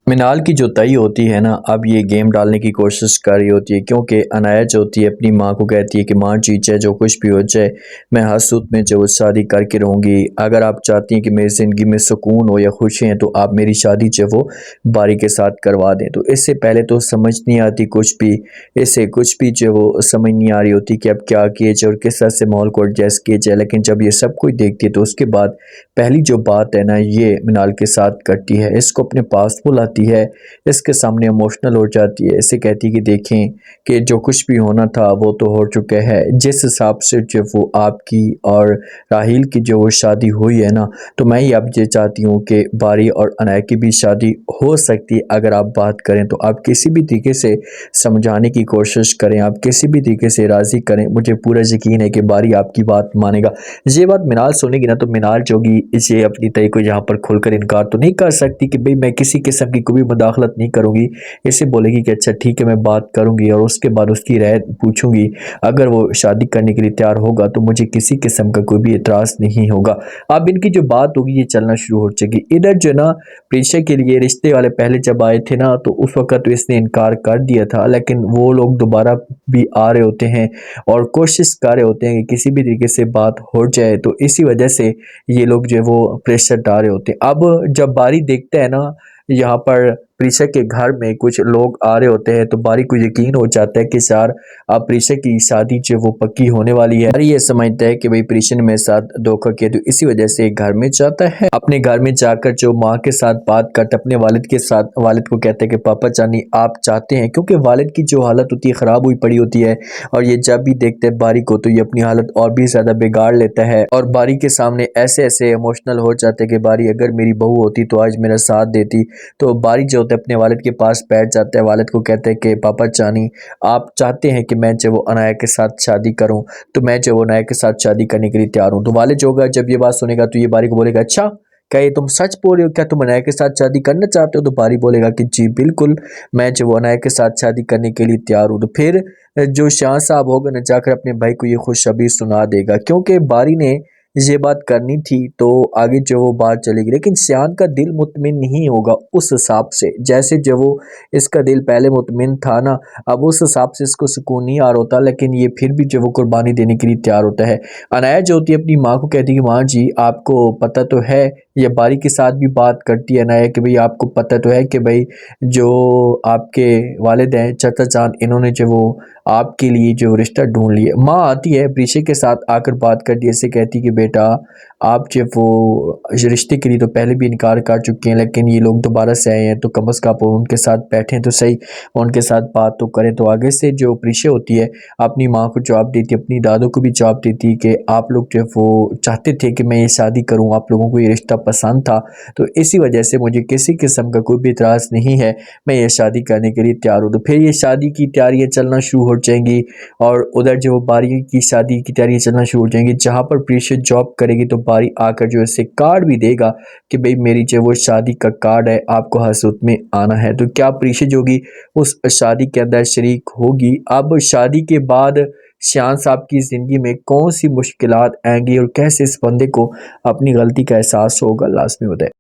منال کی جو تئی ہوتی ہے نا، اب یہ گیم ڈالنے کی کوشش کر رہی ہوتی ہے، کیونکہ عنایہ جو ہوتی ہے اپنی ماں کو کہتی ہے کہ ماں جی چاہے جو کچھ بھی ہو جائے میں ہر صورت میں جو شادی کر کے رہوں گی، اگر آپ چاہتی ہیں کہ میری زندگی میں سکون ہو یا خوشی ہیں تو آپ میری شادی جو وہ باری کے ساتھ کروا دیں۔ تو اس سے پہلے تو سمجھ نہیں آتی کچھ بھی، اس سے کچھ بھی جو وہ سمجھ نہیں آ رہی ہوتی کہ اب کیا کیے جائے اور کس طرح سے ماحول کو ایڈجسٹ کیے جائے، لیکن جب یہ سب کچھ دیکھتی ہے تو اس کے بعد پہلی جو بات ہے نا یہ منال کے ساتھ کرتی ہے، اس کو اپنے پاس بلاتی ہے، اس کے سامنے ایموشنل ہو جاتی ہے، اسے کہتی ہے کہ دیکھیں کہ جو کچھ بھی ہونا تھا وہ تو ہو چکا ہے، جس حساب سے جو وہ آپ کی اور راحیل کی جو وہ شادی ہوئی ہے نا، تو میں ہی اب یہ چاہتی ہوں کہ باری اور عنایہ کی بھی شادی ہو سکتی ہے اگر آپ بات کریں تو، آپ کسی بھی طریقے سے سمجھانے کی کوشش کریں، آپ کسی بھی طریقے سے راضی کریں، مجھے پورا یقین ہے کہ باری آپ کی بات مانے گا۔ یہ بات منال سنے گی نا تو منال جو گی اسے اپنی تئی کو یہاں پر کھل کر انکار تو نہیں کر سکتی کہ بھئی میں کسی قسم کی کوئی مداخلت نہیں کروں گی، اسے بولے گی کہ اچھا ٹھیک ہے میں بات کروں گی اور اس کے بعد اس کی رائے پوچھوں گی، اگر وہ شادی کرنے کے لیے تیار ہوگا تو مجھے کسی قسم کا کوئی بھی اعتراض نہیں ہوگا۔ اب ان کی جو بات ہوگی یہ چلنا شروع ہو جائے گی۔ ادھر جو نا پریشا کے لیے رشتے والے پہلے جب آئے تھے نا تو اس وقت تو اس نے انکار کر دیا تھا، لیکن وہ لوگ دوبارہ بھی آ رہے ہوتے ہیں اور کوشش کر رہے ہوتے ہیں کہ کسی بھی طریقے سے بات ہو جائے، تو اسی وجہ سے یہ لوگ جو وہ پریشر ڈال رہے ہوتے ہیں۔ اب جب باری دیکھتا ہے نا یہاں پر پریشا کے گھر میں کچھ لوگ آ رہے ہوتے ہیں تو باری کو یقین ہو جاتا ہے کہ یار اب پریشا کی شادی جو وہ پکی ہونے والی ہے۔ باری یہ سمجھتا ہے کہ بھئی پریشا نے میرے ساتھ دھوکہ کیا، تو اسی وجہ سے گھر میں جاتا ہے، اپنے گھر میں جا کر جو ماں کے ساتھ بات کرتا ہے، اپنے والد کے ساتھ، والد کو کہتا ہے کہ پاپا جانی آپ چاہتے ہیں، کیونکہ والد کی جو حالت ہوتی ہے خراب ہوئی پڑی ہوتی ہے اور یہ جب بھی دیکھتے ہیں باری کو تو یہ اپنی حالت اور بھی زیادہ بگاڑ لیتا ہے اور باری کے سامنے ایسے ایسے ایموشنل ہو جاتے ہیں کہ باری اگر میری بہو ہوتی تو آج میرا ساتھ دیتی۔ تو باری جو ہوتا ہے اپنے والد کے پاس بیٹھ جاتا ہے، والد کو کہتے ہیں کہ پاپا جانی آپ چاہتے ہیں کہ میں جو وہ عنایہ کے ساتھ شادی کروں تو میں جو وہ عنایہ کے ساتھ شادی کرنے کے لیے تیار ہوں۔ تو والد جو ہوگا جب یہ بات سنے گا تو یہ باری کو بولے گا اچھا کیا یہ تم سچ بول رہے ہو، کیا تم عنایہ کے ساتھ شادی کرنا چاہتے ہو؟ تو باری بولے گا کہ جی بالکل میں جو وہ عنایہ کے ساتھ شادی کرنے کے لیے تیار ہوں۔ تو پھر جو شاہ صاحب ہوگا نہ جا کر اپنے بھائی کو یہ خوشخبری سنا دے گا، کیونکہ باری نے یہ بات کرنی تھی تو آگے جو وہ بات چلے گی، لیکن سیان کا دل مطمئن نہیں ہوگا اس حساب سے جیسے جو وہ اس کا دل پہلے مطمئن تھا نا، اب اس حساب سے اس کو سکون نہیں آ رہا ہوتا، لیکن یہ پھر بھی جو وہ قربانی دینے کے لیے تیار ہوتا ہے۔ عنایہ جو ہوتی ہے اپنی ماں کو کہتی ہے کہ ماں جی آپ کو پتہ تو ہے، یہ باری کے ساتھ بھی بات کرتی ہے عنایہ کہ بھئی آپ کو پتہ تو ہے کہ بھئی جو آپ کے والد ہیں چچا جان انہوں نے جو وہ آپ کے لیے جو رشتہ ڈھونڈ لیے۔ ماں آتی ہے پریشا کے ساتھ آ کر بات کرتی ہے، اسے کہتی کہ بیٹا آپ جو وہ رشتے کے لیے تو پہلے بھی انکار کر چکے ہیں، لیکن یہ لوگ دوبارہ سے آئے ہیں تو کم از کم ان کے ساتھ بیٹھیں تو صحیح، ان کے ساتھ بات تو کریں۔ تو آگے سے جو پریشا ہوتی ہے اپنی ماں کو جواب دیتی ہے، اپنی دادوں کو بھی جواب دیتی کہ آپ لوگ جو وہ چاہتے تھے کہ میں یہ شادی کروں، آپ لوگوں کو یہ رشتہ پسند تھا، تو اسی وجہ سے مجھے کسی قسم کا کوئی بھی اعتراض نہیں ہے، میں یہ شادی کرنے کے لیے تیار ہوں۔ تو پھر یہ شادی کی تیاریاں چلنا شروع ہو جائیں گی اور ادھر جو باری کی شادی کی تیاریاں چلنا شروع ہو جائیں گی، جہاں پر پریشا جاب کرے گی تو باری آ کر جو اسے کارڈ بھی دے گا کہ بھئی میری جو وہ شادی کا کارڈ ہے آپ کو ہر صورت میں آنا ہے۔ تو کیا پریشا جو ہوگی اس شادی کے اندر شریک ہوگی؟ اب شادی کے بعد شیان صاحب کی زندگی میں کون سی مشکلات آئیں گی اور کیسے اس بندے کو اپنی غلطی کا احساس ہوگا، لازمی بتائیں۔